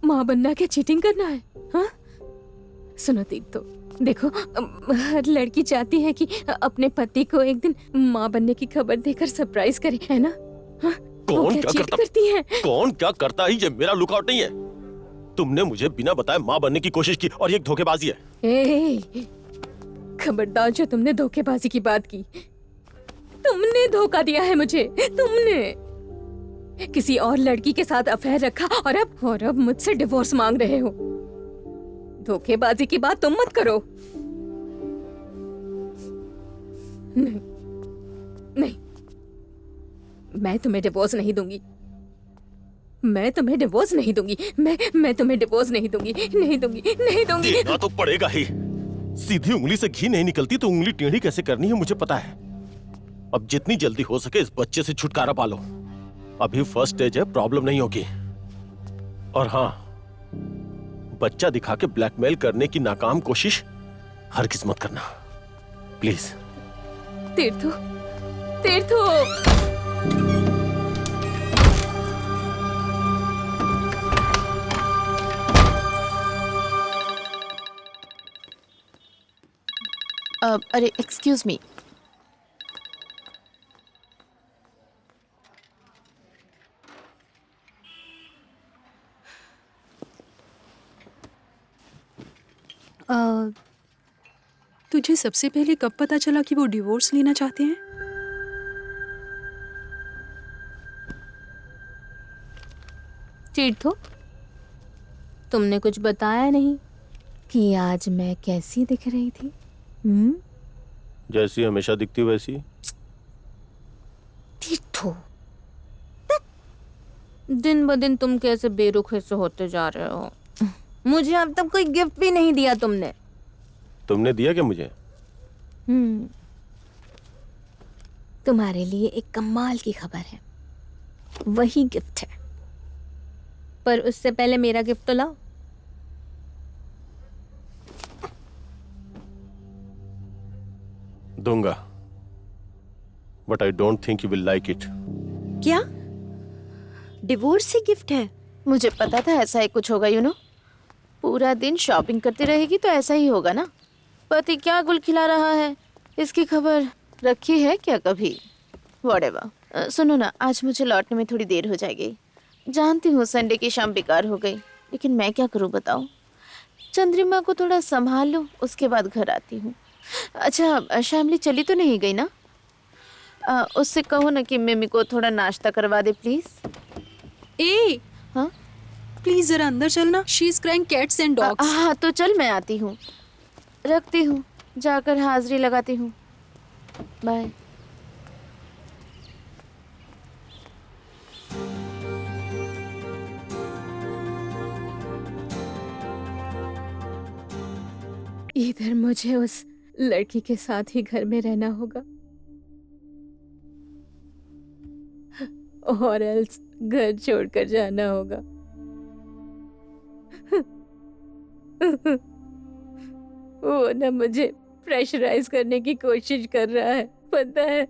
माँ बनना क्या चीटिंग करना है? हाँ सुनो तीर्थो, देखो हर लड़की चाहती है कि अपने पति को एक दिन माँ बनने की खबर देकर सरप्राइज करे, है ना? हाँ? वो क्या चीट करती है? कौन क्या करता है? ये मेरा लुकआउट नहीं है। तुमने मुझे बिना बताए माँ बनने की कोशिश की और ये एक धोखेबाजी है। खबरदार जो तुमने धोखेबाजी की बात की। तुमने धोखा दिया है मुझे। तुमने किसी और लड़की के साथ अफेयर रखा और अब मुझसे डिवोर्स मांग रहे हो। धोखेबाजी की बात तुम मत करो। नहीं, नहीं, मैं तुम्हें डिवोर्स नहीं दूंगी। मैं तुम्हें डिवोर्स नहीं दूंगी। मैं तुम्हें डिवोर्स नहीं दूंगी। नहीं दूंगी, नहीं दूंगी। देना तो पड़ेगा ही। सीधी उंगली से घी नहीं निकलती तो उंगली टेढ़ी कैसे करनी है मुझे पता है। अब जितनी जल्दी हो सके इस बच्चे से छुटकारा पालो। अभी फर्स्ट स्टेज है, प्रॉब्लम नहीं होगी। और हाँ, बच्चा दिखा के ब्लैकमेल करने की नाकाम कोशिश हरगिज़ मत करना, प्लीज। तीर्थो, तीर्थो। अरे एक्सक्यूज मी। तुझे सबसे पहले कब पता चला कि वो डिवोर्स लेना चाहते हैं? तीर्थो, तुमने कुछ बताया नहीं कि आज मैं कैसी दिख रही थी? जैसी हमेशा दिखती वैसी। तीर्थो, दिन ब दिन तुम कैसे बेरुखे से होते जा रहे हो। मुझे अब तक कोई गिफ्ट भी नहीं दिया तुमने। तुमने दिया क्या मुझे? तुम्हारे लिए एक कमाल की खबर है, वही गिफ्ट है। पर उससे पहले मेरा गिफ्ट तो लाओ। दूंगा, but I don't think you will like it. क्या डिवोर्स से गिफ्ट है? मुझे पता था ऐसा ही कुछ होगा। पूरा दिन शॉपिंग करती रहेगी तो ऐसा ही होगा ना। पति क्या गुल खिला रहा है, इसकी खबर रखी है क्या कभी? व्हाटएवर। सुनो ना, आज मुझे लौटने में थोड़ी देर हो जाएगी। जानती हूँ संडे की शाम बेकार हो गई, लेकिन मैं क्या करूँ बताओ। चंद्रिमा को थोड़ा संभाल लूँ, उसके बाद घर आती हूँ। अच्छा, शामली चली तो नहीं गई ना? उससे कहो ना कि मिमी को थोड़ा नाश्ता करवा दे प्लीज। ए, हाँ प्लीज जरा अंदर चलना। She is crying cats and dogs. हाँ तो चल, मैं आती हूँ। रखती हूँ, जाकर हाजिरी लगाती हूँ। बाय। इधर मुझे उस लड़की के साथ ही घर में रहना होगा और एल्स घर छोड़कर जाना होगा। वो ना मुझे प्रेशराइज करने की कोशिश कर रहा है, पता है,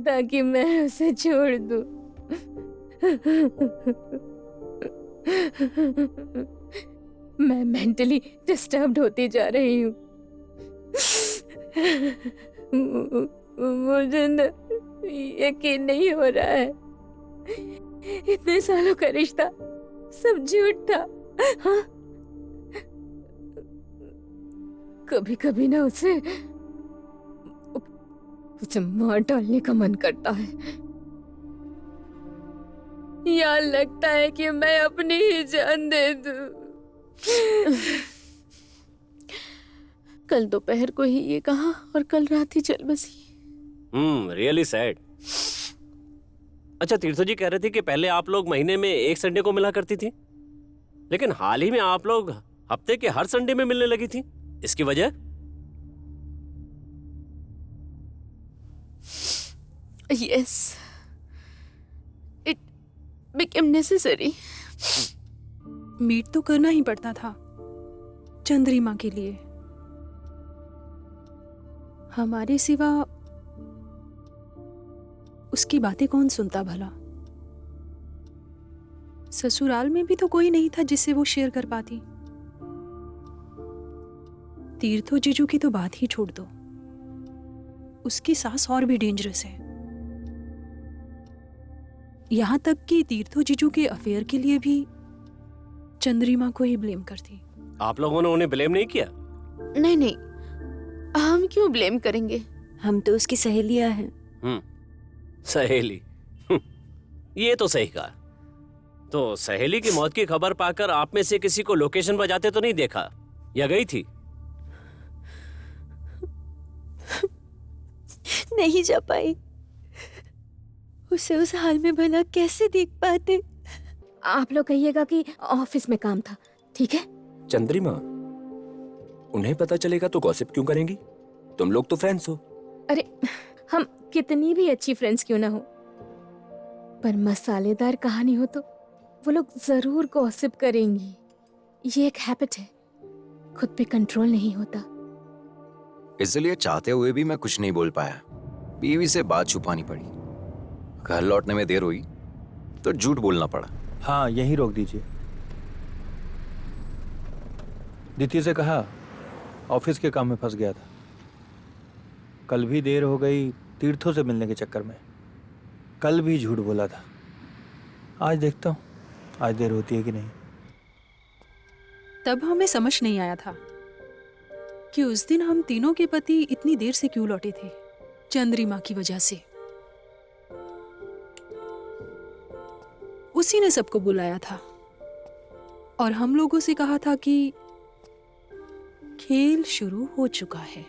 ताकि मैं उसे छोड़ दूं। मैं मेंटली डिस्टर्ब्ड होती जा रही हूँ। मुझे न यकीन नहीं हो रहा है, इतने सालों का रिश्ता सब झूठ था। हाँ? कभी कभी ना उसे मार डालने का मन करता है, या लगता है कि मैं अपनी ही जान दे दूं। कल दोपहर को ही ये कहा और कल रात ही चल बसी। Really sad. अच्छा, तीर्थो जी कह रहे थे कि पहले आप लोग महीने में एक संडे को मिला करती थी, लेकिन हाल ही में आप लोग हफ्ते के हर संडे में मिलने लगी थी। इसकी वजह? Yes, it became necessary. Meet तो करना ही पड़ता था चंद्रिमा के लिए। हमारे सिवा उसकी बातें कौन सुनता भला। ससुराल में भी तो कोई नहीं था जिससे वो शेयर कर पाती। तीर्थो जीजू की तो बात ही छोड़ दो, उसकी सास और भी डेंजरस है। यहां तक कि तीर्थो जीजू के अफेयर के लिए भी चंद्रिमा को ही ब्लेम करती। आप लोगों ने उन्हें ब्लेम नहीं किया? नहीं नहीं, हम क्यों ब्लेम करेंगे? हम तो उसकी सहेलियां हैं। सहेली? ये तो सही कहा। तो सहेली की मौत की खबर पाकर आप में से किसी को लोकेशन पर जाते तो नहीं देखा, या गई थी? नहीं जा पाई, उसे उस हाल में भला कैसे देख पाते। आप लोग कहिएगा कि ऑफिस में काम था, ठीक है? चंद्रिमा, उन्हें पता चलेगा तो गॉसिप क्यों करेंगी? तुम लोग तो फ्रेंड्स हो। अरे हम कितनी भी अच्छी फ्रेंड्स क्यों ना हो, पर मसालेदार कहानी हो तो वो लोग जरूर गॉसिप करेंगी। ये एक हैबिट है, खुद पे कंट्रोल नहीं होता। इसलिए चाहते हुए भी मैं कुछ नहीं बोल पाया, बीवी से बात छुपानी पड़ी। घर लौटने में देर हुई तो झूठ बोलना पड़ा। हाँ, यहीं रोक दीजिए। दीदी से कहा ऑफिस के काम में फंस गया था, कल भी देर हो गई तीर्थों से मिलने के चक्कर में। कल भी झूठ बोला था, आज देखता हूँ आज देर होती है कि नहीं। तब हमें समझ नहीं आया था कि उस दिन हम तीनों के पति इतनी देर से क्यों लौटे थे। चंद्रिमा की वजह से। उसी ने सबको बुलाया था और हम लोगों से कहा था कि खेल शुरू हो चुका है।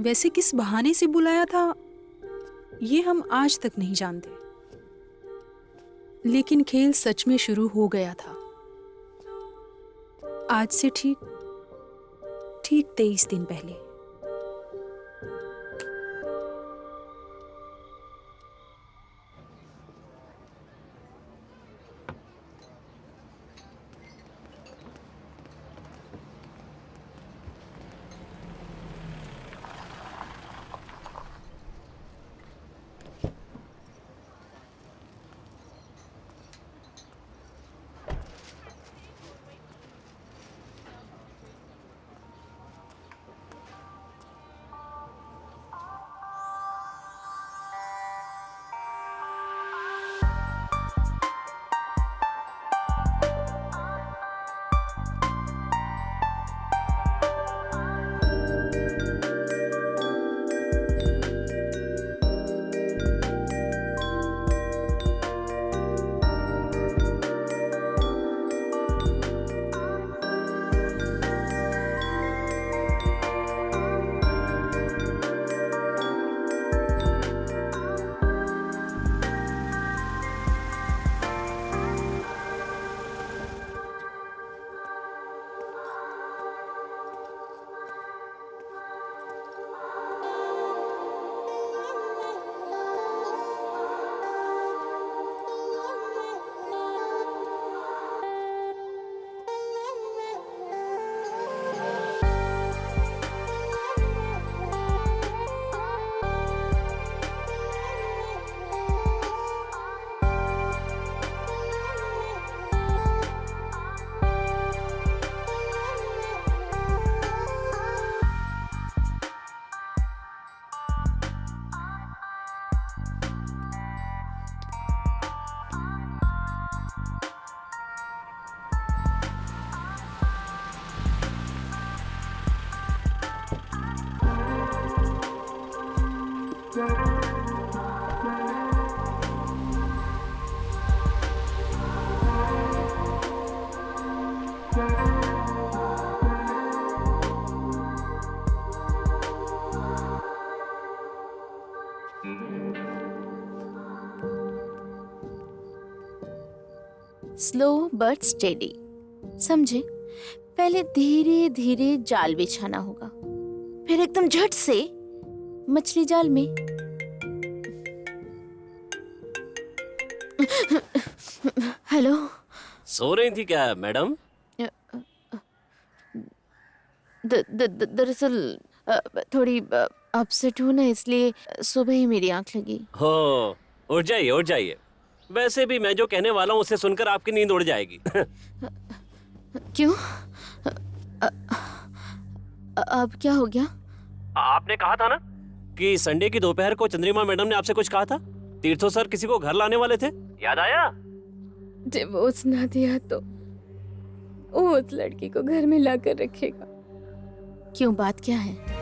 वैसे किस बहाने से बुलाया था ये हम आज तक नहीं जानते, लेकिन खेल सच में शुरू हो गया था। आज से ठीक 23 दिन पहले। स्लो बट स्टेडी, समझे? पहले धीरे धीरे जाल बिछाना होगा, फिर एकदम झट से मछली जाल में। हेलो, सो रही थी क्या मैडम? दरअसल थोड़ी अपसेट हूँ ना, इसलिए सुबह ही मेरी आंख लगी। हो, उठ जाइए उठ जाइए। वैसे भी मैं जो कहने वाला हूँ उसे सुनकर आपकी नींद उड़ जाएगी। क्यों? अब क्या हो गया? आपने कहा था ना कि संडे की दोपहर को चंद्रिमा मैडम ने आपसे कुछ कहा था। तीर्थो सर किसी को घर लाने वाले थे, याद आया? डिवोर्स ना दिया तो वो उस लड़की को घर में लाकर रखेगा। क्यों, बात क्या है?